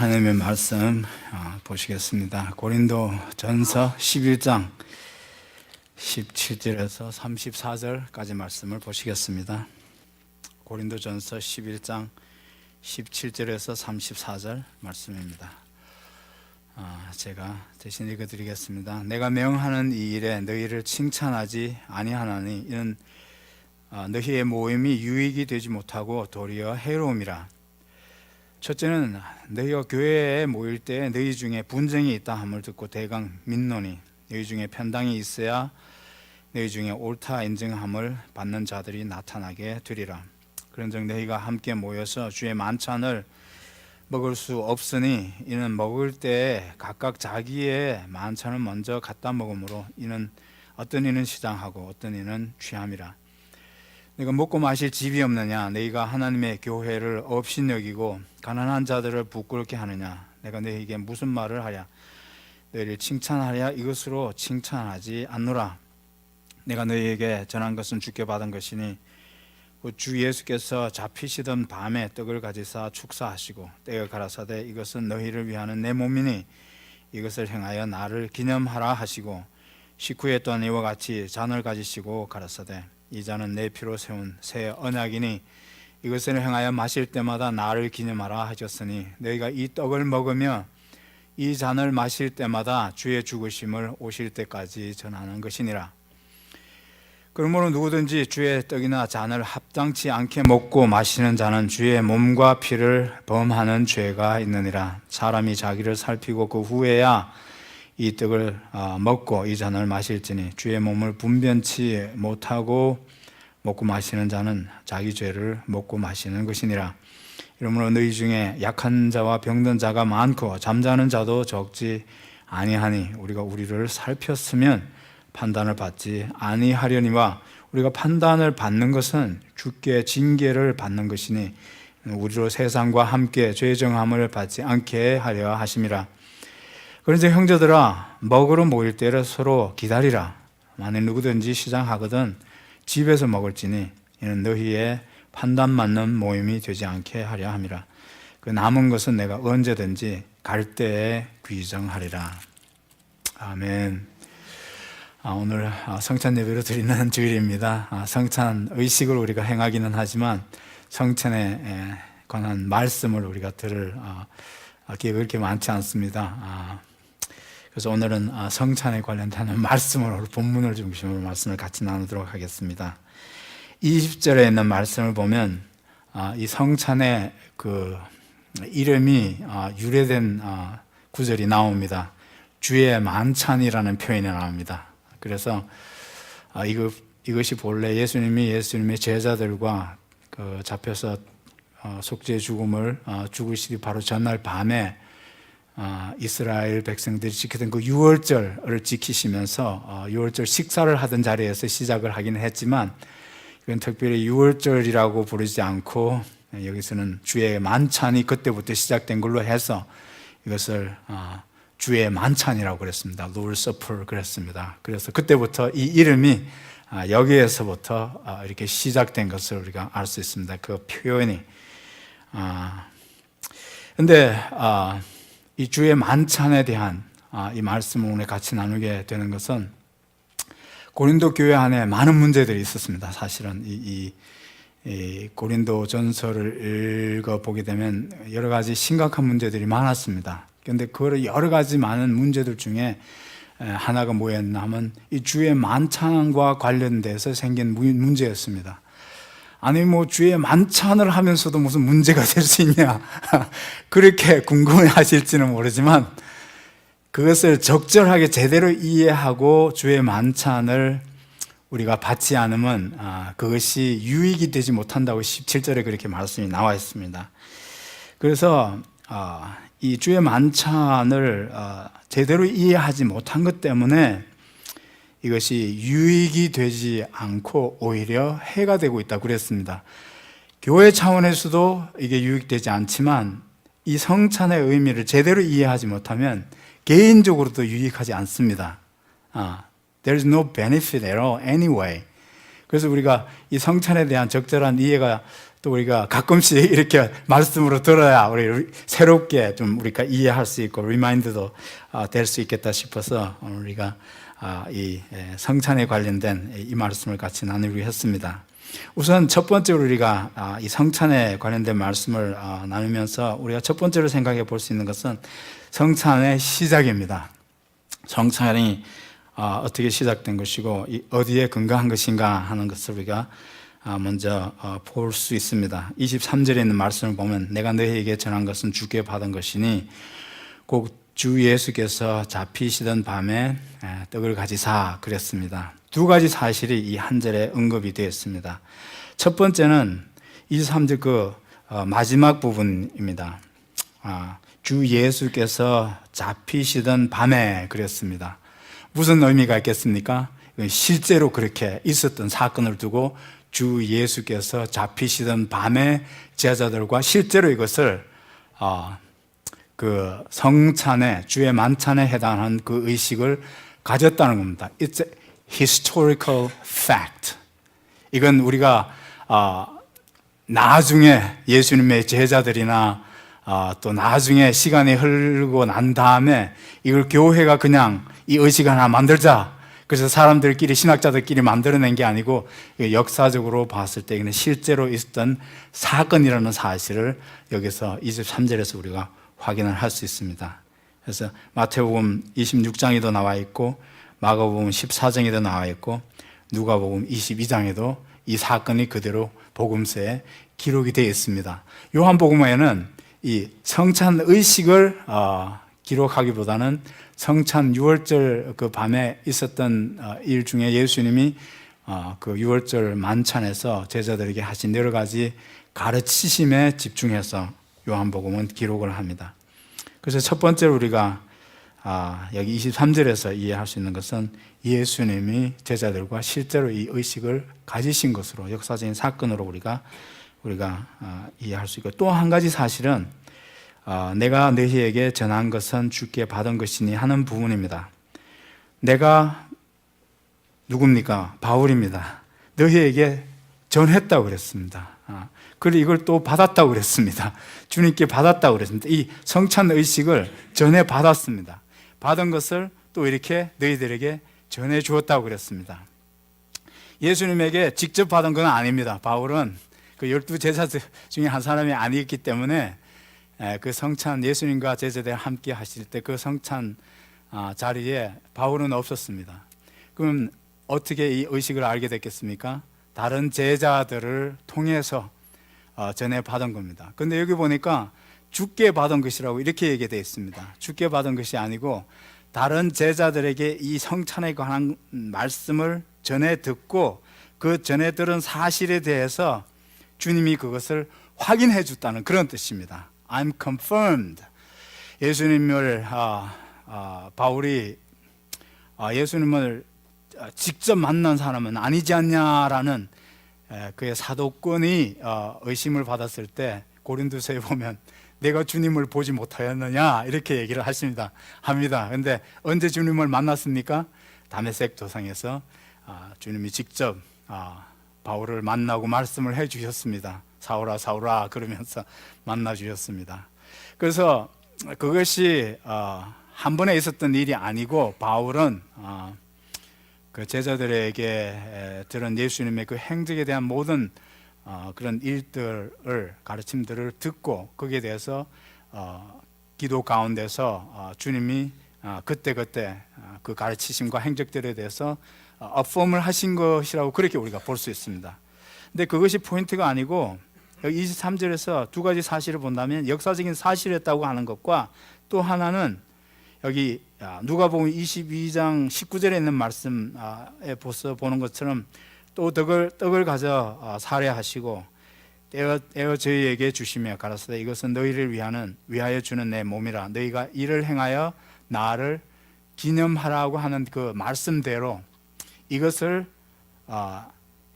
하나님의 말씀 보시겠습니다. 고린도 전서 11장 17절에서 34절까지 말씀을 보시겠습니다. 고린도 전서 11장 17절에서 34절 말씀입니다. 제가 대신 읽어드리겠습니다. 내가 명하는 이 일에 너희를 칭찬하지 아니하나니 이는 너희의 모임이 유익이 되지 못하고 도리어 해로움이라. 첫째는 너희가 교회에 모일 때 너희 중에 분쟁이 있다 함을 듣고 대강 믿노니 너희 중에 편당이 있어야 너희 중에 옳다 인정함을 받는 자들이 나타나게 되리라. 그런즉 너희가 함께 모여서 주의 만찬을 먹을 수 없으니 이는 먹을 때 각각 자기의 만찬을 먼저 갖다 먹으므로 이는 어떤 이는 시장하고 어떤 이는 취함이라. 너희가 먹고 마실 집이 없느냐? 너희가 하나님의 교회를 없이 여기고 가난한 자들을 부끄럽게 하느냐? 내가 너희에게 무슨 말을 하랴? 너희를 칭찬하랴? 이것으로 칭찬하지 않노라. 내가 너희에게 전한 것은 주께 받은 것이니 주 예수께서 잡히시던 밤에 떡을 가지사 축사하시고 때가 가라사대 이것은 너희를 위하는 내 몸이니 이것을 행하여 나를 기념하라 하시고 식후에 또한 이와 같이 잔을 가지시고 가라사대 이 잔은 내 피로 세운 새 언약이니 이것을 행하여 마실 때마다 나를 기념하라 하셨으니 너희가 이 떡을 먹으며 이 잔을 마실 때마다 주의 죽으심을 오실 때까지 전하는 것이니라. 그러므로 누구든지 주의 떡이나 잔을 합당치 않게 먹고 마시는 자는 주의 몸과 피를 범하는 죄가 있느니라. 사람이 자기를 살피고 그 후에야 이 떡을 먹고 이 잔을 마실지니 주의 몸을 분변치 못하고 먹고 마시는 자는 자기 죄를 먹고 마시는 것이니라. 이러므로 너희 중에 약한 자와 병든 자가 많고 잠자는 자도 적지 아니하니 우리가 우리를 살폈으면 판단을 받지 아니하려니와 우리가 판단을 받는 것은 주께 징계를 받는 것이니 우리로 세상과 함께 죄 정함을 받지 않게 하려 하심이라. 그런데 형제들아 먹으러 모일 때를 서로 기다리라. 만일 누구든지 시장하거든 집에서 먹을지니 이는 너희의 판단 맞는 모임이 되지 않게 하려 함이라. 그 남은 것은 내가 언제든지 갈 때에 귀정하리라. 아멘. 오늘 성찬 예배로 드리는 주일입니다. 성찬 의식을 우리가 행하기는 하지만 성찬에 관한 말씀을 우리가 들을 기회가 그렇게 많지 않습니다. 그래서 오늘은 성찬에 관련된 말씀으로 본문을 중심으로 말씀을 같이 나누도록 하겠습니다. 20절에 있는 말씀을 보면 이 성찬의 그 이름이 유래된 구절이 나옵니다. 주의 만찬이라는 표현이 나옵니다. 그래서 이것이 본래 예수님의 제자들과 잡혀서 속죄 죽음을 죽으시기 바로 전날 밤에 이스라엘 백성들이 지키던 그 유월절을 지키시면서 유월절 식사를 하던 자리에서 시작을 하긴 했지만 이건 특별히 유월절이라고 부르지 않고 여기서는 주의 만찬이 그때부터 시작된 걸로 해서 이것을 주의 만찬이라고 그랬습니다. Lord's Supper 그랬습니다. 그래서 그때부터 이 이름이 여기에서부터 이렇게 시작된 것을 우리가 알 수 있습니다. 그 표현이. 근데 이 주의 만찬에 대한 이 말씀을 오늘 같이 나누게 되는 것은 고린도 교회 안에 많은 문제들이 있었습니다. 사실은 이 고린도 전서를 읽어보게 되면 여러 가지 심각한 문제들이 많았습니다. 그런데 그 여러 가지 많은 문제들 중에 하나가 뭐였나 하면 이 주의 만찬과 관련돼서 생긴 문제였습니다. 아니 주의 만찬을 하면서도 무슨 문제가 될 수 있냐 그렇게 궁금해 하실지는 모르지만 그것을 적절하게 제대로 이해하고 주의 만찬을 우리가 받지 않으면 그것이 유익이 되지 못한다고 17절에 그렇게 말씀이 나와 있습니다. 그래서 이 주의 만찬을 제대로 이해하지 못한 것 때문에 이것이 유익이 되지 않고 오히려 해가 되고 있다고 그랬습니다. 교회 차원에서도 이게 유익되지 않지만 이 성찬의 의미를 제대로 이해하지 못하면 개인적으로도 유익하지 않습니다. There is no benefit at all anyway. 그래서 우리가 이 성찬에 대한 적절한 이해가 또 우리가 가끔씩 이렇게 말씀으로 들어야 우리 새롭게 좀 우리가 이해할 수 있고 리마인드도 될 수 있겠다 싶어서 오늘 우리가 이 성찬에 관련된 이 말씀을 같이 나누기로 했습니다. 우선 첫 번째로 우리가 이 성찬에 관련된 말씀을 나누면서 우리가 첫 번째로 생각해 볼 수 있는 것은 성찬의 시작입니다. 성찬이 어떻게 시작된 것이고 어디에 근거한 것인가 하는 것을 우리가 먼저 볼 수 있습니다. 23절에 있는 말씀을 보면 내가 너희에게 전한 것은 주께 받은 것이니 곧 주 예수께서 잡히시던 밤에 떡을 가지사 그랬습니다. 두 가지 사실이 이 한 절에 언급이 되어 있습니다. 첫 번째는 23절 그 마지막 부분입니다. 주 예수께서 잡히시던 밤에 그랬습니다. 무슨 의미가 있겠습니까? 실제로 그렇게 있었던 사건을 두고 주 예수께서 잡히시던 밤에 제자들과 실제로 이것을 그 성찬에 주의 만찬에 해당하는 그 의식을 가졌다는 겁니다. It's a historical fact. 이건 우리가 나중에 예수님의 제자들이나 또 나중에 시간이 흐르고 난 다음에 이걸 교회가 그냥 이 의식 하나 만들자, 그래서 사람들끼리 신학자들끼리 만들어낸 게 아니고 역사적으로 봤을 때 실제로 있었던 사건이라는 사실을 여기서 23절에서 우리가 확인을 할 수 있습니다. 그래서 마태복음 26장에도 나와 있고 마가복음 14장에도 나와 있고 누가복음 22장에도 이 사건이 그대로 복음서에 기록이 되어 있습니다. 요한복음에는 이 성찬 의식을 기록하기보다는 성찬 유월절 그 밤에 있었던 일 중에 예수님이 그 유월절 만찬에서 제자들에게 하신 여러 가지 가르치심에 집중해서 요한복음은 기록을 합니다. 그래서 첫 번째로 우리가 여기 23절에서 이해할 수 있는 것은 예수님이 제자들과 실제로 이 의식을 가지신 것으로 역사적인 사건으로 우리가 이해할 수 있고, 또 한 가지 사실은 내가 너희에게 전한 것은 주께 받은 것이니 하는 부분입니다. 내가 누굽니까? 바울입니다. 너희에게 전했다고 그랬습니다. 그리고 이걸 또 받았다고 그랬습니다. 주님께 받았다고 그랬습니다. 이 성찬 의식을 전해 받았습니다. 받은 것을 또 이렇게 너희들에게 전해 주었다고 그랬습니다. 예수님에게 직접 받은 건 아닙니다. 바울은 그 12제자 중에 한 사람이 아니었기 때문에 그 성찬 예수님과 제자들 함께 하실 때 그 성찬 자리에 바울은 없었습니다. 그럼 어떻게 이 의식을 알게 됐겠습니까? 다른 제자들을 통해서 전해 받은 겁니다. 근데 여기 보니까 주께 받은 것이라고 이렇게 얘기되어 있습니다. 주께 받은 것이 아니고 다른 제자들에게 이 성찬에 관한 말씀을 전해 듣고 그 전해 들은 사실에 대해서 주님이 그것을 확인해 줬다는 그런 뜻입니다. I'm confirmed. 예수님을 바울이 예수님을 직접 만난 사람은 아니지 않냐라는 그의 사도권이 의심을 받았을 때 고린도서에 보면 내가 주님을 보지 못하였느냐 이렇게 얘기를 합니다. 그런데 언제 주님을 만났습니까? 다메섹 도상에서 주님이 직접 바울을 만나고 말씀을 해 주셨습니다. 사울아 사울아 그러면서 만나 주셨습니다. 그래서 그것이 한 번에 있었던 일이 아니고 바울은 그 제자들에게 들은 예수님의 그 행적에 대한 모든 그런 일들을 가르침들을 듣고 거기에 대해서 기도 가운데서 주님이 그때 그 가르치심과 행적들에 대해서 affirm을 하신 것이라고 그렇게 우리가 볼 수 있습니다. 근데 그것이 포인트가 아니고 여기 23절에서 두 가지 사실을 본다면 역사적인 사실이었다고 하는 것과 또 하나는 여기 누가복음 22장 19절에 있는 말씀에 보는 것처럼 또 떡을 가져 살해하시고 떼어 저희에게 주시며 가라사대 이것은 너희를 위하여 주는 내 몸이라 너희가 이를 행하여 나를 기념하라고 하는 그 말씀대로 이것을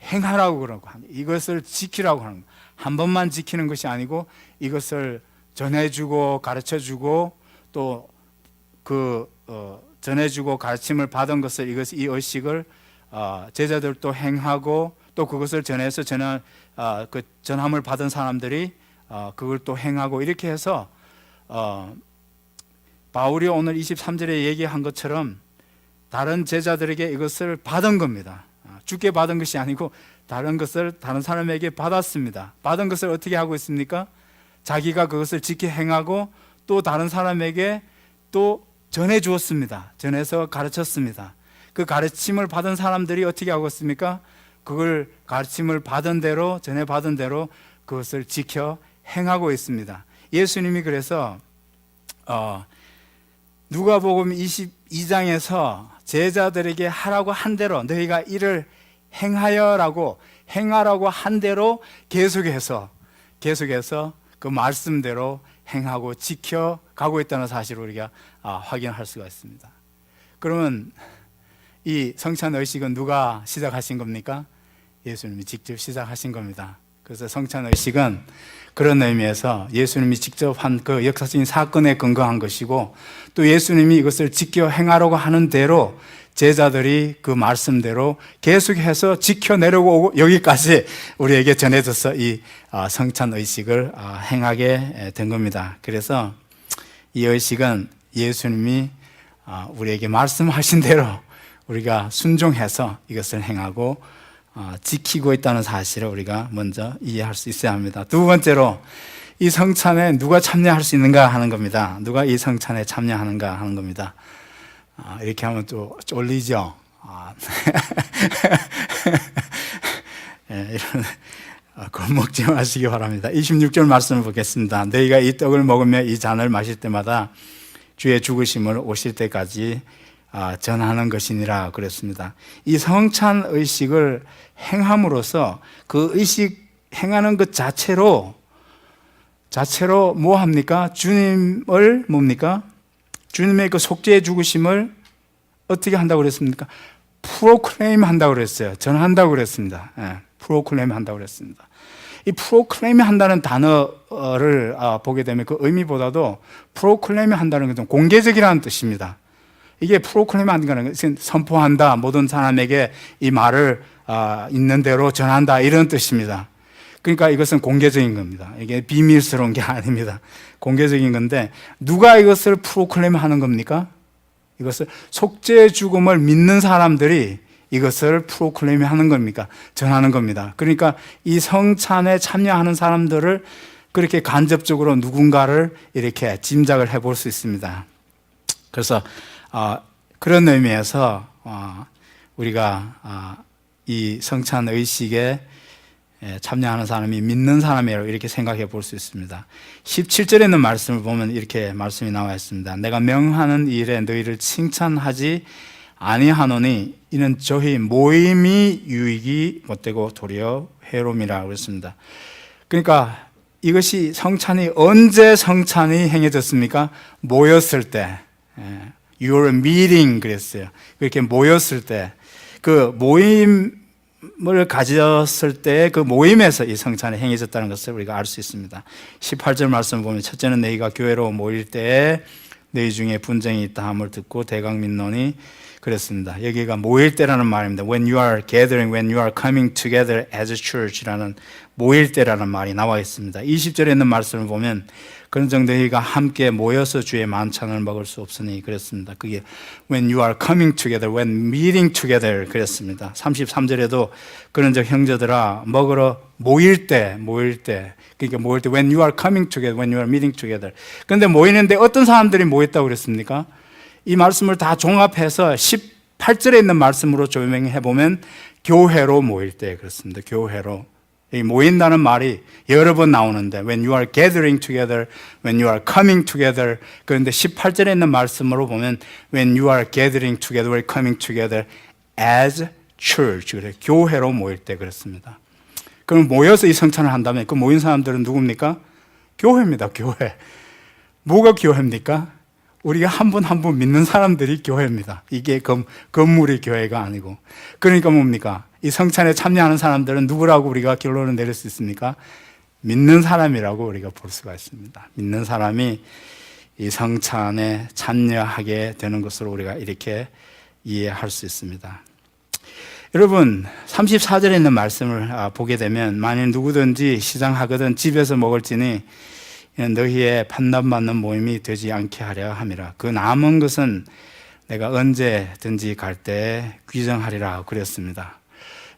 행하라고 그러고 이것을 지키라고 하는 거. 한 번만 지키는 것이 아니고 이것을 전해주고 가르쳐주고 또 그 전해주고 가르침을 받은 것을 이 의식을 제자들도 행하고 또 그것을 전해서 그 전함을 받은 사람들이 그걸 또 행하고 이렇게 해서 바울이 오늘 23절에 얘기한 것처럼 다른 제자들에게 이것을 받은 겁니다. 주께 받은 것이 아니고 다른 것을 다른 사람에게 받았습니다. 받은 것을 어떻게 하고 있습니까? 자기가 그것을 지켜 행하고 또 다른 사람에게 또 전해 주었습니다. 전해서 가르쳤습니다. 그 가르침을 받은 사람들이 어떻게 하고 있습니까? 그걸 가르침을 받은 대로, 전해 받은 대로 그것을 지켜 행하고 있습니다. 예수님이 그래서 누가복음 22장에서 제자들에게 하라고 한 대로 너희가 이를 행하라고 한 대로 계속해서 그 말씀대로 행하고 지켜가고 있다는 사실을 우리가 확인할 수가 있습니다. 그러면 이 성찬의식은 누가 시작하신 겁니까? 예수님이 직접 시작하신 겁니다. 그래서 성찬의식은 그런 의미에서 예수님이 직접 한 그 역사적인 사건에 근거한 것이고 또 예수님이 이것을 지켜 행하려고 하는 대로 제자들이 그 말씀대로 계속해서 지켜내려고 여기까지 우리에게 전해져서 이 성찬의식을 행하게 된 겁니다. 그래서 이 의식은 예수님이 우리에게 말씀하신 대로 우리가 순종해서 이것을 행하고 지키고 있다는 사실을 우리가 먼저 이해할 수 있어야 합니다. 두 번째로 이 성찬에 누가 참여할 수 있는가 하는 겁니다. 누가 이 성찬에 참여하는가 하는 겁니다. 이렇게 하면 또 쫄리죠. 이런 겁먹지 마시기 바랍니다. 26절 말씀을 보겠습니다. 너희가 이 떡을 먹으며 이 잔을 마실 때마다 주의 죽으심을 오실 때까지 전하는 것이니라 그랬습니다. 이 성찬 의식을 행함으로써 그 의식 행하는 것 자체로 뭐 합니까? 주님을 뭡니까? 주님의 그 속죄의 죽으심을 어떻게 한다고 그랬습니까? 프로클레임 한다고 그랬어요. 전한다고 그랬습니다. 프로클레임 한다고 그랬습니다. 이 프로클레임 한다는 단어를 보게 되면 그 의미보다도 프로클레임 한다는 것은 공개적이라는 뜻입니다. 이게 프로클레임 한다는 것은 선포한다, 모든 사람에게 이 말을 있는 대로 전한다 이런 뜻입니다. 그러니까 이것은 공개적인 겁니다. 이게 비밀스러운 게 아닙니다. 공개적인 건데 누가 이것을 프로클레임 하는 겁니까? 이것을 속죄의 죽음을 믿는 사람들이 이것을 프로클레임 하는 겁니까? 전하는 겁니다. 그러니까 이 성찬에 참여하는 사람들을 그렇게 간접적으로 누군가를 이렇게 짐작을 해볼 수 있습니다. 그래서 그런 의미에서 우리가 이 성찬 의식에 참여하는 사람이 믿는 사람이라고 이렇게 생각해 볼 수 있습니다. 17절에 있는 말씀을 보면 이렇게 말씀이 나와 있습니다. 내가 명하는 일에 너희를 칭찬하지 아니하노니 이는 저희 모임이 유익이 못되고 도리어 해로움이라고 했습니다. 그러니까 이것이 성찬이 언제 성찬이 행해졌습니까? 모였을 때, your meeting 그랬어요. 그렇게 모였을 때, 그 모임을 가졌을 때 그 모임에서 이 성찬이 행해졌다는 것을 우리가 알 수 있습니다. 18절 말씀을 보면 첫째는 너희가 교회로 모일 때에 너희 중에 분쟁이 있다 함을 듣고 대강 민론이 그랬습니다. 여기가 모일 때라는 말입니다. When you are gathering, when you are coming together as a church라는 모일 때라는 말이 나와 있습니다. 20절에 있는 말씀을 보면 그런즉 너희가 함께 모여서 주의 만찬을 먹을 수 없으니 그랬습니다. 그게 when you are coming together, when meeting together 그랬습니다. 33절에도 그런즉 형제들아 먹으러 모일 때 그러니까 모일 때 when you are coming together, when you are meeting together. 그런데 모이는데 어떤 사람들이 모였다고 그랬습니까? 이 말씀을 다 종합해서 18절에 있는 말씀으로 조명해 보면 교회로 모일 때 그렇습니다. 교회로. 이 모인다는 말이 여러 번 나오는데 when you are gathering together, when you are coming together. 그런데 18절에 있는 말씀으로 보면 when you are gathering together, or coming together as church. 그래 교회로 모일 때 그렇습니다. 그럼 모여서 이 성찬을 한다면 그 모인 사람들은 누굽니까? 교회입니다. 교회. 뭐가 교회입니까? 우리가 한 분 한 분 믿는 사람들이 교회입니다. 이게 건물이 교회가 아니고. 그러니까 뭡니까? 이 성찬에 참여하는 사람들은 누구라고 우리가 결론을 내릴 수 있습니까? 믿는 사람이라고 우리가 볼 수가 있습니다. 믿는 사람이 이 성찬에 참여하게 되는 것으로 우리가 이렇게 이해할 수 있습니다. 여러분 34절에 있는 말씀을 보게 되면 만일 누구든지 시장하거든 집에서 먹을지니 너희의 판단받는 모임이 되지 않게 하려 함이라. 그 남은 것은 내가 언제든지 갈 때 귀정하리라 그랬습니다.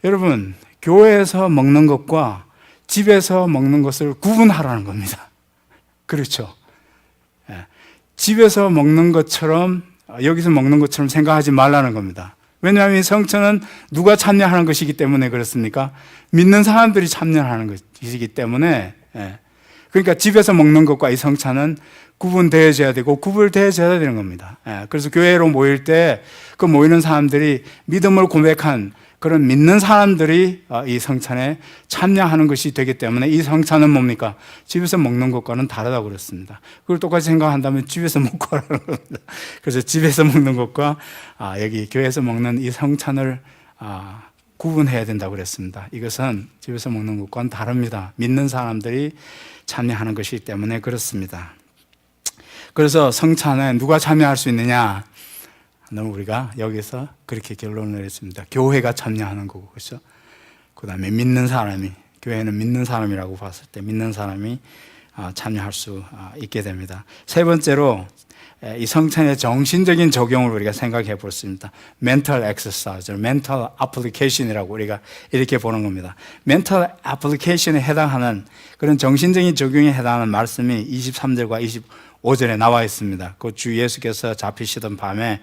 여러분 교회에서 먹는 것과 집에서 먹는 것을 구분하라는 겁니다. 그렇죠? 집에서 먹는 것처럼 여기서 먹는 것처럼 생각하지 말라는 겁니다. 왜냐하면 이 성찬은 누가 참여하는 것이기 때문에 그렇습니까? 믿는 사람들이 참여하는 것이기 때문에. 그러니까 집에서 먹는 것과 이 성찬은 구분되어져야 되고 구분되어져야 되는 겁니다. 그래서 교회로 모일 때 그 모이는 사람들이 믿음을 고백한 그런 믿는 사람들이 이 성찬에 참여하는 것이 되기 때문에 이 성찬은 뭡니까? 집에서 먹는 것과는 다르다고 그랬습니다. 그걸 똑같이 생각한다면 집에서 먹고 하라는 겁니다. 그래서 집에서 먹는 것과 여기 교회에서 먹는 이 성찬을 구분해야 된다고 그랬습니다. 이것은 집에서 먹는 것과는 다릅니다. 믿는 사람들이 참여하는 것이기 때문에 그렇습니다. 그래서 성찬에 누가 참여할 수 있느냐? 우리가 여기서 그렇게 결론을 내렸습니다. 교회가 참여하는 거고, 그렇죠? 그 다음에 믿는 사람이, 교회는 믿는 사람이라고 봤을 때 믿는 사람이 참여할 수 있게 됩니다. 세 번째로 이 성찬의 정신적인 적용을 우리가 생각해 보겠습니다. mental exercise, mental application이라고 우리가 이렇게 보는 겁니다. mental application에 해당하는 그런 정신적인 적용에 해당하는 말씀이 23절과 25절에 나와 있습니다. 그 주 예수께서 잡히시던 밤에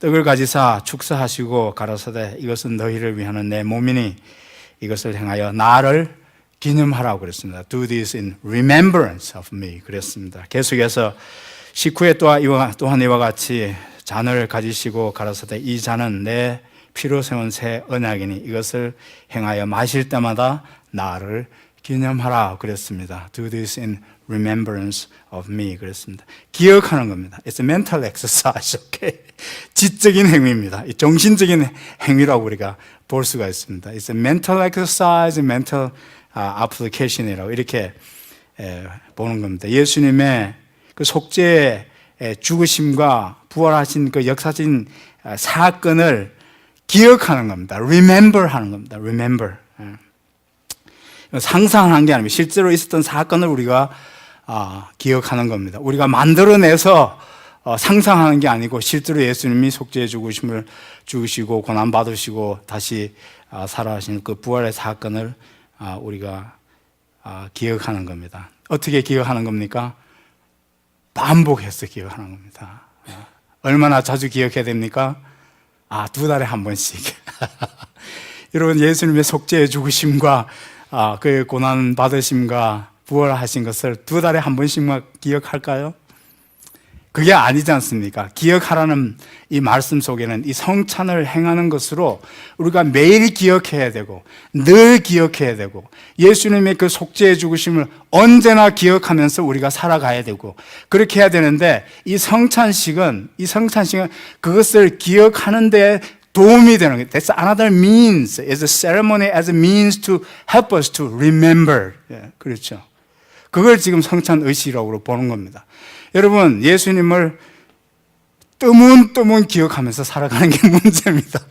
떡을 가지사 축사하시고 가라사대 이것은 너희를 위하는 내 몸이니 이것을 행하여 나를 기념하라고 그랬습니다. Do this in remembrance of me 그랬습니다. 계속해서 식후에 또한 이와 같이 잔을 가지시고 가라사대 이 잔은 내 피로 세운 새 언약이니 이것을 행하여 마실 때마다 나를 기념하라 그랬습니다. Do this in remembrance of me 그랬습니다. 기억하는 겁니다. It's a mental exercise. Okay? 지적인 행위입니다. 정신적인 행위라고 우리가 볼 수가 있습니다. It's a mental exercise, mental application이라고 이렇게 보는 겁니다. 예수님의 그 속죄의 죽으심과 부활하신 그 역사적인 사건을 기억하는 겁니다. Remember 하는 겁니다. Remember. 상상하는 게 아니고 실제로 있었던 사건을 우리가 기억하는 겁니다. 우리가 만들어내서 상상하는 게 아니고 실제로 예수님이 속죄의 죽으심을 죽으시고 고난받으시고 다시 살아가신 그 부활의 사건을 우리가 기억하는 겁니다. 어떻게 기억하는 겁니까? 반복해서 기억하는 겁니다. 얼마나 자주 기억해야 됩니까? 2달에 한 번씩. 여러분 예수님의 속죄의 죽으심과 그 고난 받으심과 부활하신 것을 2달에 한 번씩만 기억할까요? 그게 아니지 않습니까? 기억하라는 이 말씀 속에는 이 성찬을 행하는 것으로 우리가 매일 기억해야 되고 늘 기억해야 되고 예수님의 그 속죄의 죽으심을 언제나 기억하면서 우리가 살아가야 되고 그렇게 해야 되는데 이 성찬식은 그것을 기억하는 데 도움이 되는 거예요. That's another means. It's a ceremony as a means to help us to remember. 그렇죠. 그걸 지금 성찬 의식이라고 보는 겁니다. 여러분, 예수님을 뜨문뜨문 기억하면서 살아가는 게 문제입니다.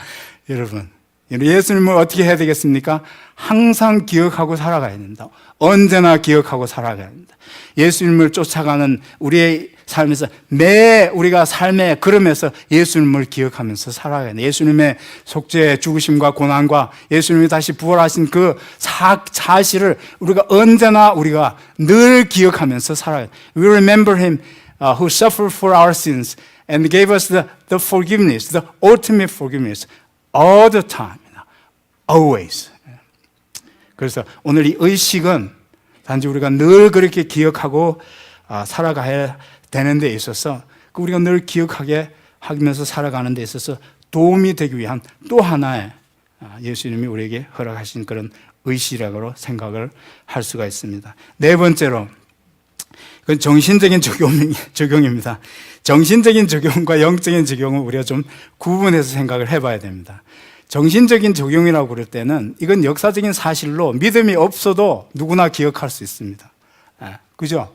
여러분, 예수님을 어떻게 해야 되겠습니까? 항상 기억하고 살아가야 된다. 언제나 기억하고 살아가야 된다. 예수님을 쫓아가는 우리의 삶에서 우리가 삶의 걸음에서 예수님을 기억하면서 살아가야 된다. 예수님의 속죄 죽으심과 고난과 예수님이 다시 부활하신 그 사실을 우리가 늘 기억하면서 살아가야 된다. We remember him who suffered for our sins and gave us the forgiveness, the ultimate forgiveness all the time, always. 그래서 오늘 이 의식은 단지 우리가 늘 그렇게 기억하고 살아가야 되는 데 있어서 우리가 늘 기억하게 하면서 살아가는 데 있어서 도움이 되기 위한 또 하나의 예수님이 우리에게 허락하신 그런 의식이라고 생각을 할 수가 있습니다. 네 번째로 그건 정신적인 적용입니다. 정신적인 적용과 영적인 적용을 우리가 좀 구분해서 생각을 해봐야 됩니다. 정신적인 적용이라고 그럴 때는 이건 역사적인 사실로 믿음이 없어도 누구나 기억할 수 있습니다. 그죠?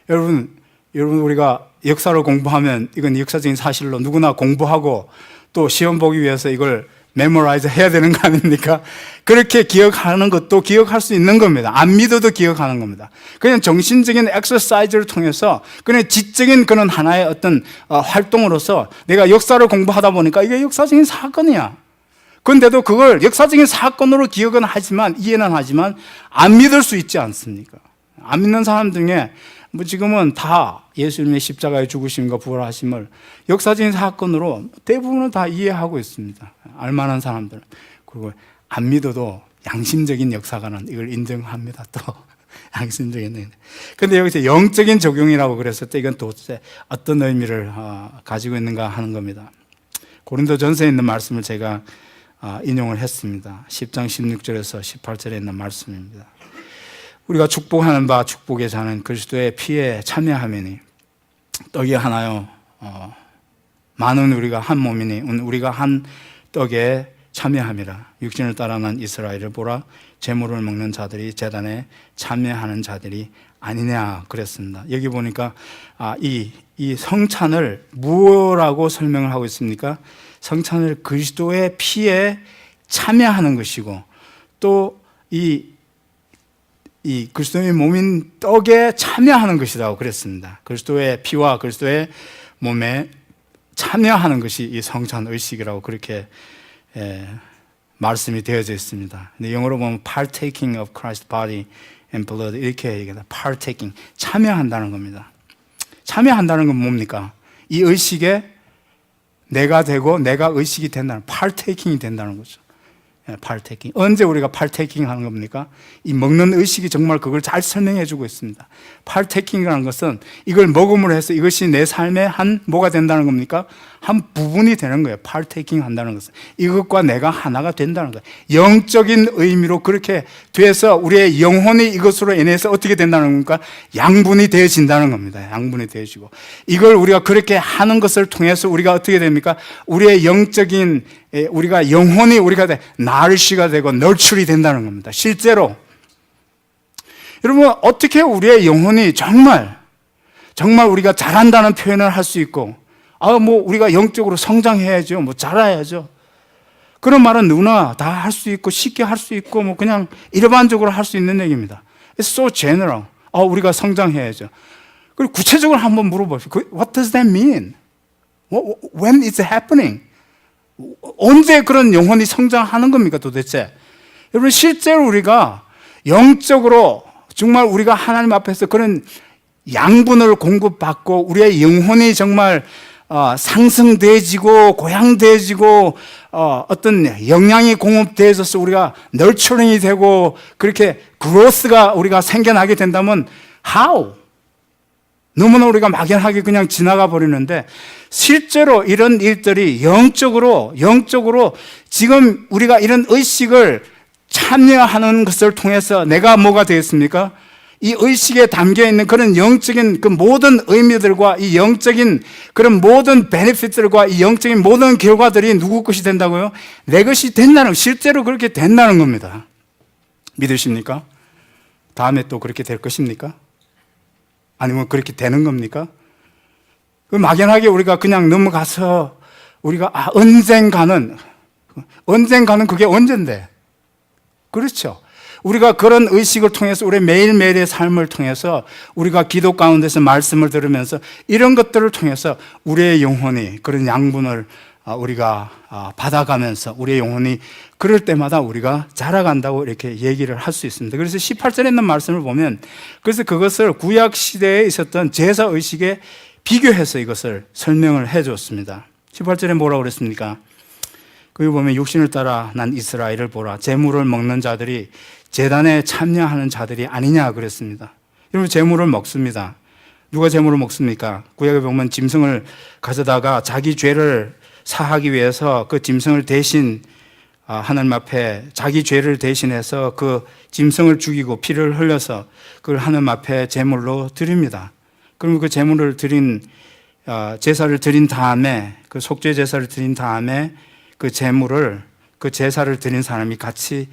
여러분 우리가 역사를 공부하면 이건 역사적인 사실로 누구나 공부하고 또 시험 보기 위해서 이걸 메모라이즈 해야 되는 거 아닙니까? 그렇게 기억하는 것도 기억할 수 있는 겁니다. 안 믿어도 기억하는 겁니다. 그냥 정신적인 엑서사이즈를 통해서 그냥 지적인 그런 하나의 어떤 활동으로서 내가 역사를 공부하다 보니까 이게 역사적인 사건이야. 그런데도 그걸 역사적인 사건으로 기억은 하지만, 이해는 하지만 안 믿을 수 있지 않습니까? 안 믿는 사람 중에 뭐 지금은 다 예수님의 십자가의 죽으심과 부활하심을 역사적인 사건으로 대부분은 다 이해하고 있습니다. 알만한 사람들은. 그리고 안 믿어도 양심적인 역사가는 이걸 인정합니다. 또 양심적인. 근데 여기서 영적인 적용이라고 그랬을 때 이건 도대체 어떤 의미를 가지고 있는가 하는 겁니다. 고린도전서에 있는 말씀을 제가 인용을 했습니다. 10장 16절에서 18절에 있는 말씀입니다. 우리가 축복하는 바 축복에 사는 그리스도의 피에 참여하매니 떡이 하나요 많은 우리가 한 몸이니 우리가 한 떡에 참여함이라. 육신을 따라 난 이스라엘을 보라. 제물을 먹는 자들이 제단에 참여하는 자들이 아니냐 그랬습니다. 여기 보니까 이 성찬을 무엇라고 설명을 하고 있습니까? 성찬을 그리스도의 피에 참여하는 것이고 또 이 그리스도의 몸인 떡에 참여하는 것이라고 그랬습니다. 그리스도의 피와 그리스도의 몸에 참여하는 것이 이 성찬 의식이라고 그렇게 말씀이 되어져 있습니다. 근데 영어로 보면 partaking of Christ's body and blood 이렇게 얘기합니다. partaking, 참여한다는 겁니다. 참여한다는 건 뭡니까? 이 의식에 내가 되고 내가 의식이 된다는, partaking이 된다는 거죠. partaking. 언제 우리가 partaking 하는 겁니까? 이 먹는 의식이 정말 그걸 잘 설명해 주고 있습니다. partaking이라는 것은 이걸 먹음으로 해서 이것이 내 삶의 한 뭐가 된다는 겁니까? 한 부분이 되는 거예요. partaking 한다는 것은 이것과 내가 하나가 된다는 거예요. 영적인 의미로 그렇게 돼서 우리의 영혼이 이것으로 인해서 어떻게 된다는 겁니까? 양분이 되어진다는 겁니다. 양분이 되어지고 이걸 우리가 그렇게 하는 것을 통해서 우리가 어떻게 됩니까? 우리의 영적인 우리가 영혼이 우리가 나르시가 되고 널출이 된다는 겁니다. 실제로 여러분 어떻게 우리의 영혼이 정말 우리가 잘한다는 표현을 할 수 있고 뭐 우리가 영적으로 성장해야죠. 뭐 잘해야죠. 그런 말은 누구나 다 할 수 있고 쉽게 할 수 있고 뭐 그냥 일반적으로 할 수 있는 얘기입니다. It's so general. 우리가 성장해야죠. 그리고 구체적으로 한번 물어보십시오. What does that mean? When it's happening? 언제 그런 영혼이 성장하는 겁니까 도대체? 여러분 실제로 우리가 영적으로 정말 우리가 하나님 앞에서 그런 양분을 공급받고 우리의 영혼이 정말 상승되어지고 고양되어지고 어떤 영양이 공급되어져서 우리가 널처링이 되고 그렇게 그로스가 우리가 생겨나게 된다면 how? 너무나 우리가 막연하게 그냥 지나가 버리는데 실제로 이런 일들이 영적으로 지금 우리가 이런 의식을 참여하는 것을 통해서 내가 뭐가 되겠습니까? 이 의식에 담겨 있는 그런 영적인 그 모든 의미들과 이 영적인 그런 모든 베네핏들과 이 영적인 모든 결과들이 누구 것이 된다고요? 내 것이 된다는, 실제로 그렇게 된다는 겁니다. 믿으십니까? 다음에 또 그렇게 될 것입니까? 아니면 그렇게 되는 겁니까? 막연하게 우리가 그냥 넘어가서 우리가 언젠가는 그게 언젠데? 그렇죠. 우리가 그런 의식을 통해서 우리 매일매일의 삶을 통해서 우리가 기도 가운데서 말씀을 들으면서 이런 것들을 통해서 우리의 영혼이 그런 양분을 우리가 받아가면서 우리의 영혼이 그럴 때마다 우리가 자라간다고 이렇게 얘기를 할 수 있습니다. 그래서 18절에 있는 말씀을 보면 그래서 그것을 구약 시대에 있었던 제사 의식에 비교해서 이것을 설명을 해 줬습니다. 18절에 뭐라고 그랬습니까? 거기 보면 육신을 따라 난 이스라엘을 보라. 제물을 먹는 자들이 제단에 참여하는 자들이 아니냐 그랬습니다. 여러분 제물을 먹습니다. 누가 제물을 먹습니까? 구약에 보면 짐승을 가져다가 자기 죄를 사하기 위해서 그 짐승을 대신 하나님 앞에 자기 죄를 대신해서 그 짐승을 죽이고 피를 흘려서 그걸 하나님 앞에 제물로 드립니다. 그러면 그 제물을 드린 제사를 드린 다음에 그 속죄 제사를 드린 다음에 그 제물을 그 제사를 드린 사람이 같이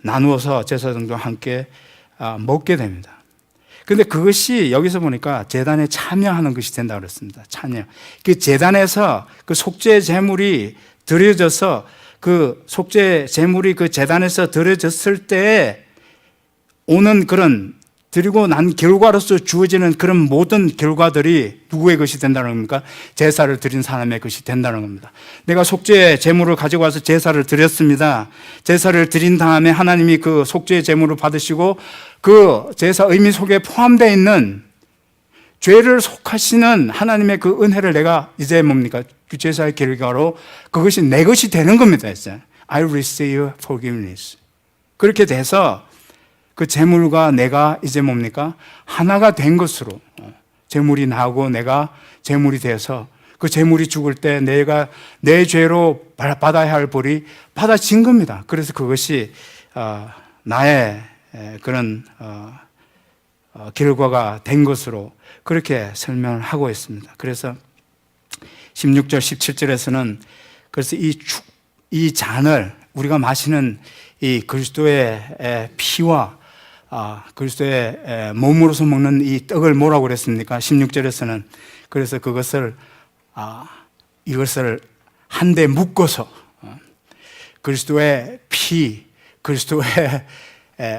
나누어서 제사장도 함께 먹게 됩니다. 그런데 그것이 여기서 보니까 제단에 참여하는 것이 된다고 그랬습니다. 참여. 그 제단에서 그 속죄 제물이 드려져서 그 속죄 제물이 그 제단에서 드려졌을 때 오는 그런 드리고 난 결과로서 주어지는 그런 모든 결과들이 누구의 것이 된다는 겁니까? 제사를 드린 사람의 것이 된다는 겁니다. 내가 속죄 제물을 가지고 와서 제사를 드렸습니다. 제사를 드린 다음에 하나님이 그 속죄 제물을 받으시고 그 제사 의미 속에 포함되어 있는 죄를 속하시는 하나님의 그 은혜를 내가 이제 뭡니까? 그 제사의 결과로 그것이 내 것이 되는 겁니다. 이제 I receive forgiveness. 그렇게 돼서 그 제물과 내가 이제 뭡니까? 하나가 된 것으로 제물이 나오고 내가 제물이 돼서 그 제물이 죽을 때 내가 내 죄로 받아야 할 벌이 받아진 겁니다. 그래서 그것이 나의 그런 결과가 된 것으로 그렇게 설명을 하고 있습니다. 그래서 16절, 17절에서는 그래서 이 잔을 우리가 마시는 이 그리스도의 피와 그리스도의 몸으로서 먹는 이 떡을 뭐라고 그랬습니까? 16절에서는 그래서 그것을 이것을 한데 묶어서 그리스도의 피, 그리스도의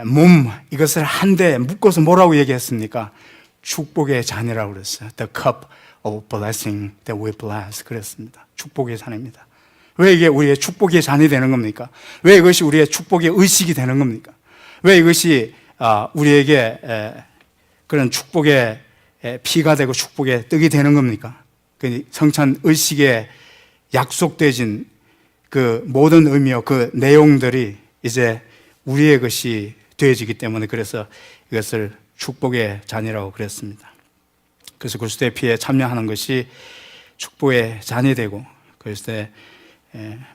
몸 이것을 한데 묶어서 뭐라고 얘기했습니까? 축복의 잔이라고 그랬어요. The cup of blessing that we bless 그랬습니다. 축복의 잔입니다. 왜 이게 우리의 축복의 잔이 되는 겁니까? 왜 이것이 우리의 축복의 의식이 되는 겁니까? 왜 이것이 우리에게 그런 축복의 피가 되고 축복의 떡이 되는 겁니까? 그 성찬 의식에 약속되진 그 모든 의미와 그 내용들이 이제 우리의 것이 되어지기 때문에 그래서 이것을 축복의 잔이라고 그랬습니다. 그래서 그리스도의 피에 참여하는 것이 축복의 잔이 되고 그리스도의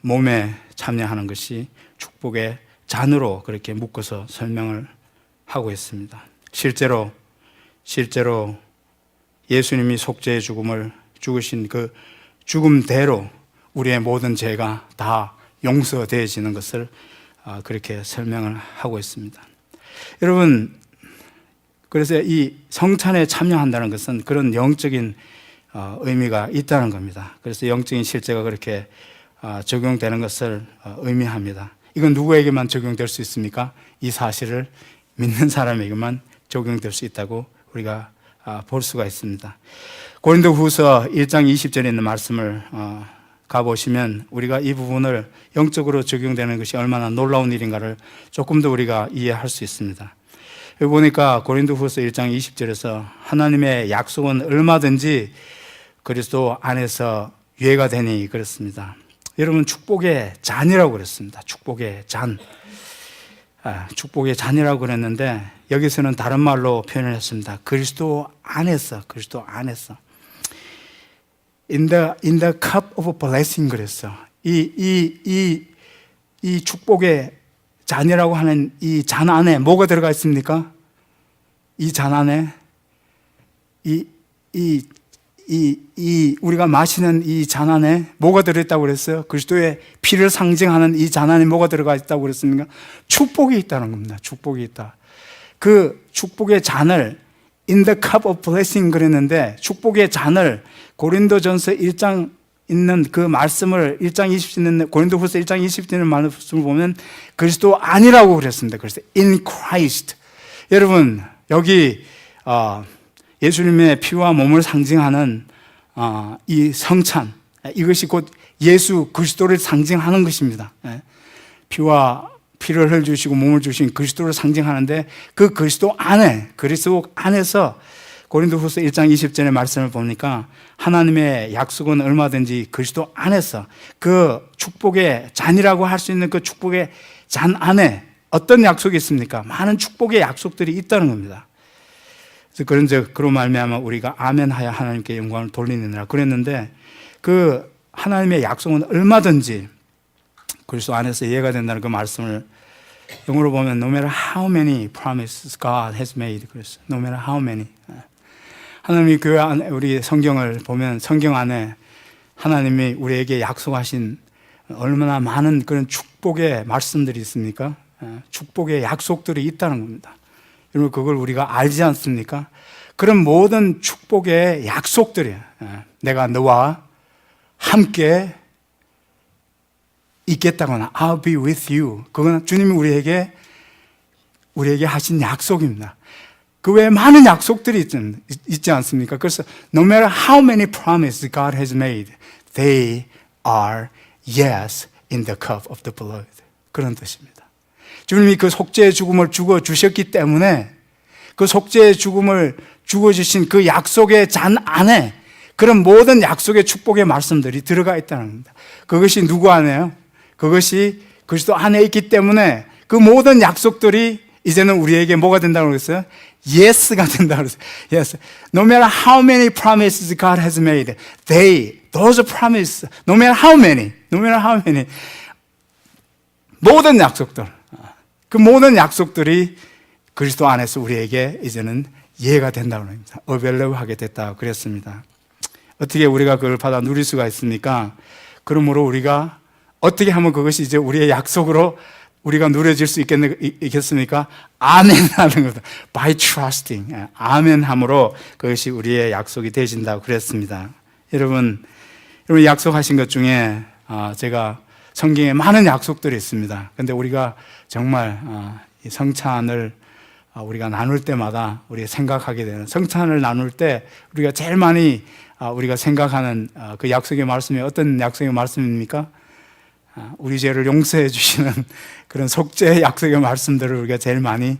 몸에 참여하는 것이 축복의 잔으로 그렇게 묶어서 설명을 하고 있습니다. 실제로 예수님이 속죄의 죽음을 죽으신 그 죽음대로 우리의 모든 죄가 다 용서되어지는 것을 그렇게 설명을 하고 있습니다. 여러분, 그래서 이 성찬에 참여한다는 것은 그런 영적인 의미가 있다는 겁니다. 그래서 영적인 실제가 그렇게 적용되는 것을 의미합니다. 이건 누구에게만 적용될 수 있습니까? 이 사실을 믿는 사람에게만 적용될 수 있다고 우리가 볼 수가 있습니다. 고린도후서 1장 20절에 있는 말씀을 가보시면 우리가 이 부분을 영적으로 적용되는 것이 얼마나 놀라운 일인가를 조금 더 우리가 이해할 수 있습니다. 여기 보니까 고린도후서 1장 20절에서 하나님의 약속은 얼마든지 그리스도 안에서 유예가 되니 그렇습니다. 여러분 축복의 잔이라고 그랬습니다. 축복의 잔. 축복의 잔이라고 그랬는데 여기서는 다른 말로 표현을 했습니다. 그리스도 안에서 In the cup of blessing 그랬어. 이 축복의 잔이라고 하는 이 잔 안에 뭐가 들어가 있습니까? 이 잔 안에 우리가 마시는 이 잔 안에 뭐가 들어있다고 그랬어요? 그리스도의 피를 상징하는 이 잔 안에 뭐가 들어가 있다고 그랬습니까? 축복이 있다는 겁니다. 축복이 있다. 그 축복의 잔을 In the cup of blessing 그랬는데 축복의 잔을 고린도전서 1장 있는 그 말씀을 1장 20절 있는 고린도후서 1장 20절 있는 말씀을 보면 그리스도 아니라고 그랬습니다. 그래서 in Christ. 여러분 여기 예수님의 피와 몸을 상징하는 이 성찬 이것이 곧 예수 그리스도를 상징하는 것입니다. 피를 흘려주시고 몸을 주신 그리스도를 상징하는데 그 그리스도 안에서 고린도후서 1장 20절의 말씀을 보니까 하나님의 약속은 얼마든지 그리스도 안에서 그 축복의 잔이라고 할 수 있는 그 축복의 잔 안에 어떤 약속이 있습니까? 많은 축복의 약속들이 있다는 겁니다. 그래서 그로 말미암아 우리가 아멘하여 하나님께 영광을 돌리느니라 그랬는데 그 하나님의 약속은 얼마든지 그리스도 안에서 이해가 된다는 그 말씀을 영어로 보면 no matter how many promises God has made 그랬어요. No matter how many. 하나님이 교회 안에 우리 성경을 보면 성경 안에 하나님이 우리에게 약속하신 얼마나 많은 그런 축복의 말씀들이 있습니까? 축복의 약속들이 있다는 겁니다. 여러분 그걸 우리가 알지 않습니까? 그런 모든 축복의 약속들이에요. 내가 너와 함께 있겠다거나 I'll be with you. 그건 주님이 우리에게 하신 약속입니다. 그 외에 많은 약속들이 있지 않습니까? 그래서 no matter how many promises God has made, they are yes in the cup of the blood. 그런 뜻입니다. 주님이 그 속죄의 죽음을 죽어 주셨기 때문에 그 속죄의 죽음을 죽어 주신 그 약속의 잔 안에 그런 모든 약속의 축복의 말씀들이 들어가 있다는 겁니다. 그것이 누구 안에요? 그것이 그리스도 안에 있기 때문에 그 모든 약속들이 이제는 우리에게 뭐가 된다고 그랬어요? Yes가 된다고 그랬어요. Yes. No matter how many promises God has made, those promises, no matter how many, 모든 약속들, 그 모든 약속들이 그리스도 안에서 우리에게 이제는 이해가 된다고 합니다. available 하게 됐다고 그랬습니다. 어떻게 우리가 그걸 받아 누릴 수가 있습니까? 그러므로 우리가 어떻게 하면 그것이 이제 우리의 약속으로 우리가 누려질 수 있겠습니까? 아멘 하는 거다. By trusting. 아멘 함으로 그것이 우리의 약속이 되신다고 그랬습니다. 여러분 약속하신 것 중에 제가 성경에 많은 약속들이 있습니다. 근데 우리가 정말 이 성찬을 우리가 나눌 때마다 우리가 생각하게 되는, 성찬을 나눌 때 우리가 제일 많이 우리가 생각하는 그 약속의 말씀이 어떤 약속의 말씀입니까? 우리 죄를 용서해 주시는 그런 속죄의 약속의 말씀들을 우리가 제일 많이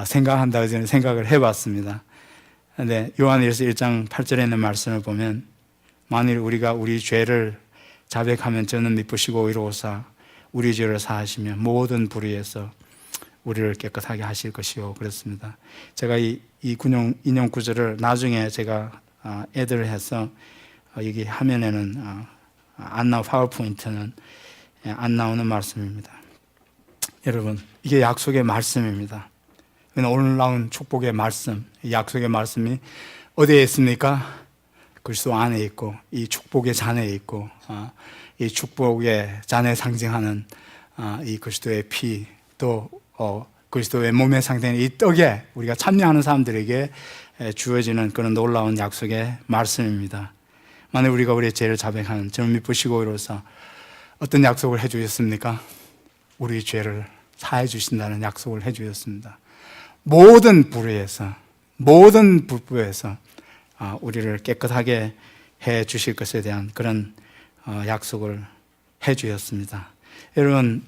생각한다고 저는 생각을 해봤습니다. 그런데 요한일서 1장 8절에 있는 말씀을 보면 만일 우리가 우리 죄를 자백하면 저는 미쁘시고 의로우사 우리 죄를 사하시며 모든 불의에서 우리를 깨끗하게 하실 것이요 그랬습니다. 제가 이 인용 구절을 나중에 제가 애드를 해서 여기 화면에는 안 나오 파워포인트는 안 나오는 말씀입니다. 여러분 이게 약속의 말씀입니다. 오늘 나온 축복의 말씀, 약속의 말씀이 어디에 있습니까? 그리스도 안에 있고 이 축복의 잔에 있고 이 축복의 잔에 상징하는 이 그리스도의 피, 또 그리스도의 몸에 상징하는 이 떡에 우리가 참여하는 사람들에게 주어지는 그런 놀라운 약속의 말씀입니다. 만약 우리가 우리의 죄를 자백하는 저는 미쁘시고 의로우사 어떤 약속을 해주셨습니까? 우리 죄를 사해 주신다는 약속을 해주셨습니다. 모든 불의에서 우리를 깨끗하게 해 주실 것에 대한 그런 약속을 해 주셨습니다. 여러분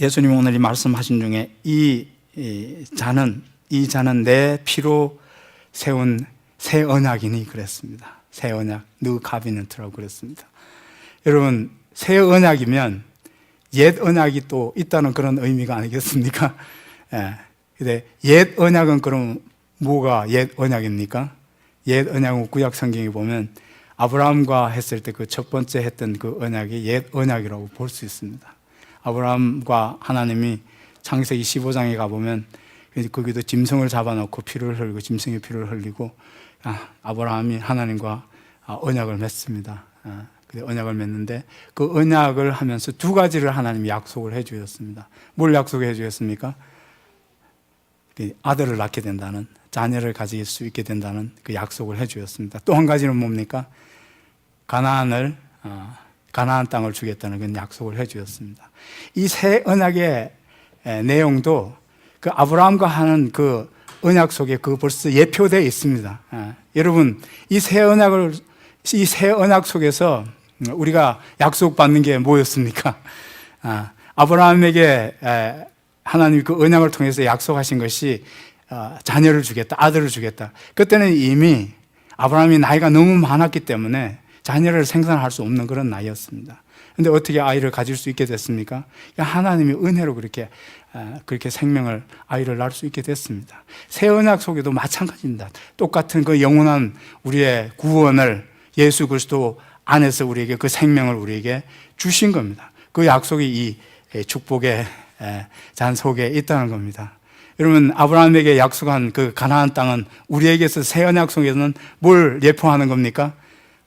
예수님 오늘 이 말씀하신 중에 이 잔은 내 피로 세운 새 언약이니 그랬습니다. 새 언약, 뉴 카비넌트라고 그랬습니다. 여러분 새 언약이면 옛 언약이 또 있다는 그런 의미가 아니겠습니까? 근데 옛 언약은 그럼 뭐가 옛 언약입니까? 옛 언약은 구약 성경에 보면 아브라함과 했을 때 그 첫 번째 했던 그 언약이 옛 언약이라고 볼 수 있습니다. 아브라함과 하나님이 창세기 15장에 가보면 거기도 짐승을 잡아놓고 피를 흘리고 짐승의 피를 흘리고 아브라함이 하나님과 언약을 맺습니다. 언약을 맺는데 그 언약을 하면서 두 가지를 하나님이 약속을 해 주셨습니다. 뭘 약속해 주셨습니까? 아들을 낳게 된다는, 자녀를 가질 수 있게 된다는 그 약속을 해 주셨습니다. 또 한 가지는 뭡니까? 가나안 땅을 주겠다는 그런 약속을 해 주셨습니다. 이 새 언약의 내용도 그 아브라함과 하는 그 언약 속에 그 벌써 예표되어 있습니다. 여러분 이 새 언약 속에서 우리가 약속받는 게 뭐였습니까? 아브라함에게 하나님이 그 언약을 통해서 약속하신 것이 자녀를 주겠다, 아들을 주겠다. 그때는 이미 아브라함이 나이가 너무 많았기 때문에 자녀를 생산할 수 없는 그런 나이였습니다. 그런데 어떻게 아이를 가질 수 있게 됐습니까? 하나님이 은혜로 그렇게 아이를 낳을 수 있게 됐습니다. 새 언약 속에도 마찬가지입니다. 똑같은 그 영원한 우리의 구원을 예수 그리스도 안에서 우리에게 그 생명을 우리에게 주신 겁니다. 그 약속이 이 축복의 잔 속에 있다는 겁니다. 여러분 아브라함에게 약속한 그 가나안 땅은 우리에게서 새 언약 속에서는 뭘 예표하는 겁니까?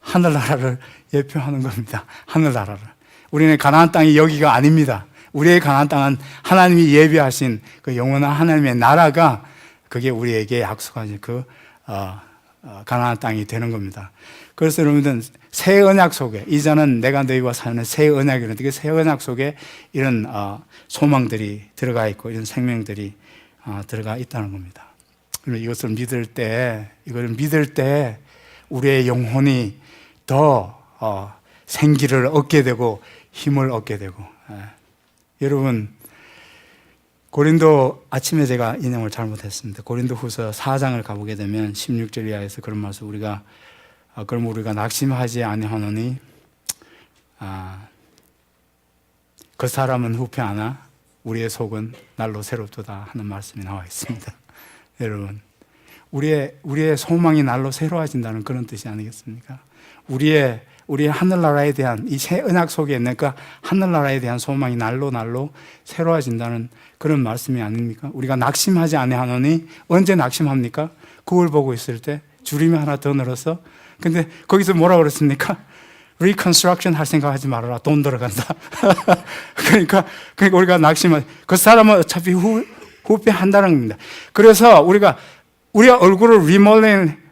하늘나라를 예표하는 겁니다. 하늘나라를. 우리는 가나안 땅이 여기가 아닙니다. 우리의 가나안 땅은 하나님이 예비하신 그 영원한 하나님의 나라가 그게 우리에게 약속하신 그 가나안 땅이 되는 겁니다. 그래서 여러분들 새 언약 속에, 이제는 내가 너희와 사는 새 언약이라는데, 그 새 언약 속에 이런 소망들이 들어가 있고 이런 생명들이 들어가 있다는 겁니다. 이것을 믿을 때, 우리의 영혼이 더 생기를 얻게 되고 힘을 얻게 되고. 여러분, 고린도, 아침에 제가 인용을 잘못했습니다. 고린도 후서 4장을 가보게 되면 16절 이하에서 그런 말씀, 그럼 우리가 낙심하지 아니하노니 그 사람은 후패하나 우리의 속은 날로 새롭도다 하는 말씀이 나와 있습니다. 여러분, 우리의 소망이 날로 새로워진다는 그런 뜻이 아니겠습니까? 우리의 하늘나라에 대한 이 새 언약 속에 있는 그 하늘나라에 대한 소망이 날로 새로워진다는 그런 말씀이 아닙니까? 우리가 낙심하지 아니하노니, 언제 낙심합니까? 그걸 보고 있을 때 주림이 하나 더 늘어서. 근데 거기서 뭐라 그랬습니까? 리컨스트럭션 할 생각하지 말아라, 돈 들어간다. 그러니까 우리가 낙심하지, 그 사람은 어차피 후패한다는 겁니다. 그래서 우리의 얼굴을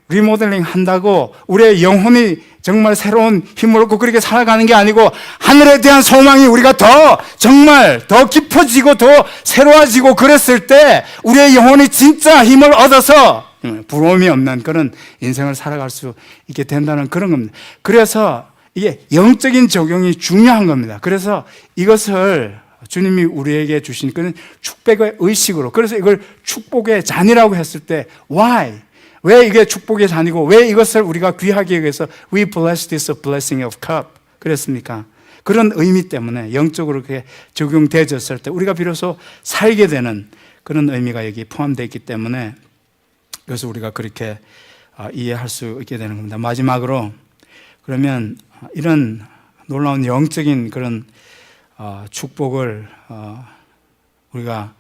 리모델링 한다고 우리의 영혼이 정말 새로운 힘을 얻고 그렇게 살아가는 게 아니고, 하늘에 대한 소망이 우리가 정말 더 깊어지고 더 새로워지고 그랬을 때 우리의 영혼이 진짜 힘을 얻어서 부러움이 없는 그런 인생을 살아갈 수 있게 된다는 그런 겁니다. 그래서 이게 영적인 적용이 중요한 겁니다. 그래서 이것을 주님이 우리에게 주신 그런 축복의 의식으로, 그래서 이걸 축복의 잔이라고 했을 때 why? 왜 이게 축복의 잔이고 왜 이것을 우리가 귀하게 여기서 we bless this blessing of cup 그랬습니까? 그런 의미 때문에 영적으로 그게 적용되어졌을 때 우리가 비로소 살게 되는 그런 의미가 여기 포함되어 있기 때문에, 그래서 우리가 그렇게 이해할 수 있게 되는 겁니다. 마지막으로, 그러면 이런 놀라운 영적인 그런 축복을 우리가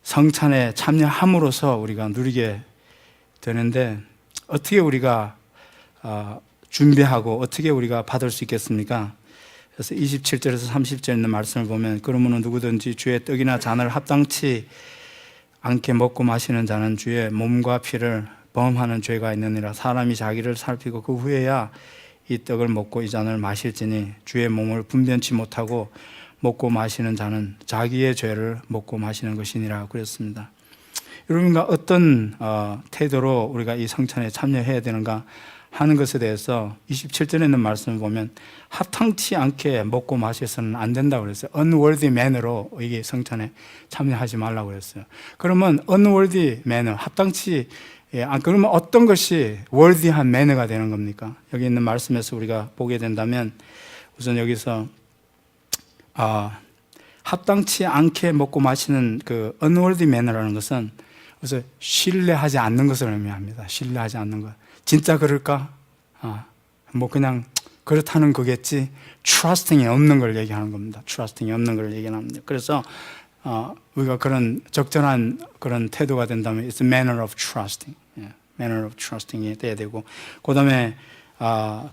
성찬에 참여함으로써 우리가 누리게 되는데, 어떻게 우리가 준비하고 어떻게 우리가 받을 수 있겠습니까? 그래서 27절에서 30절 있는 말씀을 보면, 그러므로 누구든지 주의 떡이나 잔을 합당치 않게 먹고 마시는 자는 주의 몸과 피를 범하는 죄가 있느니라. 사람이 자기를 살피고 그 후에야 이 떡을 먹고 이 잔을 마실지니, 주의 몸을 분변치 못하고 먹고 마시는 자는 자기의 죄를 먹고 마시는 것이니라 그랬습니다. 여러분과 어떤 태도로 우리가 이 성찬에 참여해야 되는가 하는 것에 대해서 27절에 있는 말씀을 보면 합당치 않게 먹고 마셔서는 안 된다고 그랬어요. unworthy manner로 이게 성찬에 참여하지 말라고 그랬어요. 그러면 unworthy manner, 합당치, 그러면 어떤 것이 worthy한 manner가 되는 겁니까? 여기 있는 말씀에서 우리가 보게 된다면, 우선 여기서 합당치 않게 먹고 마시는 그 unworthy manner라는 것은 그래서 신뢰하지 않는 것을 의미합니다. 신뢰하지 않는 것. 진짜 그럴까? 뭐 그냥 그렇다는 거겠지. trusting이 없는 걸 얘기하는 겁니다. trusting이 없는 걸 얘기합니다. 그래서 우리가 그런 적절한 그런 태도가 된다면 it's a manner of trusting. manner of trusting이 돼야 되고, 그 다음에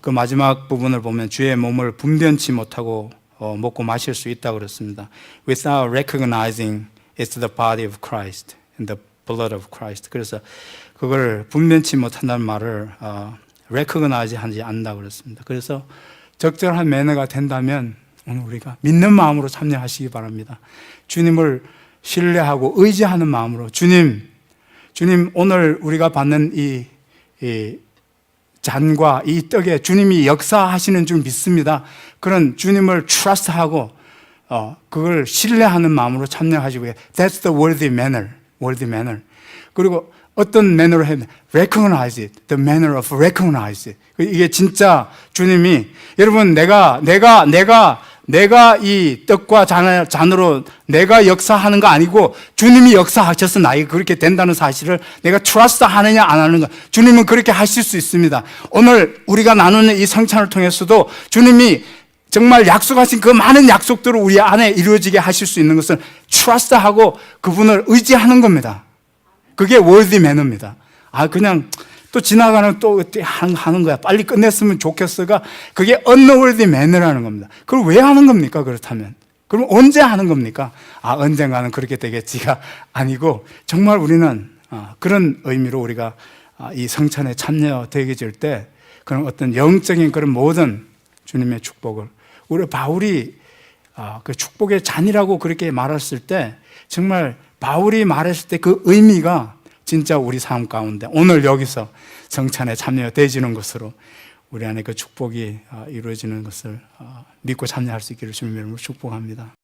그 마지막 부분을 보면 주의 몸을 분변치 못하고 먹고 마실 수 있다고 그랬습니다. Without recognizing it's the body of Christ and the blood of Christ. 그래서 그걸 분변치 못한다는 말을 recognize 하지 않는다고 그랬습니다. 그래서 적절한 매너가 된다면 오늘 우리가 믿는 마음으로 참여하시기 바랍니다. 주님을 신뢰하고 의지하는 마음으로, 주님 오늘 우리가 받는 이 잔과 이 떡에 주님이 역사하시는 줄 믿습니다. 그런 주님을 trust하고 그걸 신뢰하는 마음으로 참여하시고요. That's the worthy manner. 그리고 어떤 manner로 해야 돼? Recognize it. The manner of recognize it. 이게 진짜 주님이, 여러분 내가 이 떡과 잔으로 내가 역사하는 거 아니고 주님이 역사하셔서 나에게 그렇게 된다는 사실을 내가 트러스트 하느냐 안 하는가, 주님은 그렇게 하실 수 있습니다. 오늘 우리가 나누는 이 성찬을 통해서도 주님이 정말 약속하신 그 많은 약속들을 우리 안에 이루어지게 하실 수 있는 것은 트러스트하고 그분을 의지하는 겁니다. 그게 worthy manner입니다. 그냥 또 지나가는 또 하는 거야. 빨리 끝냈으면 좋겠어가, 그게 unworthy manner라는 겁니다. 그걸 왜 하는 겁니까? 그렇다면 그럼 언제 하는 겁니까? 언젠가는 그렇게 되겠지가 아니고, 정말 우리는 그런 의미로 우리가 이 성찬에 참여되게 될 때 그런 어떤 영적인 그런 모든 주님의 축복을 우리 바울이 그 축복의 잔이라고 그렇게 말했을 때 정말 바울이 말했을 때 그 의미가 진짜 우리 삶 가운데 오늘 여기서 성찬에 참여되지는 것으로 우리 안에 그 축복이 이루어지는 것을 믿고 참여할 수 있기를 주님의 이름으로 축복합니다.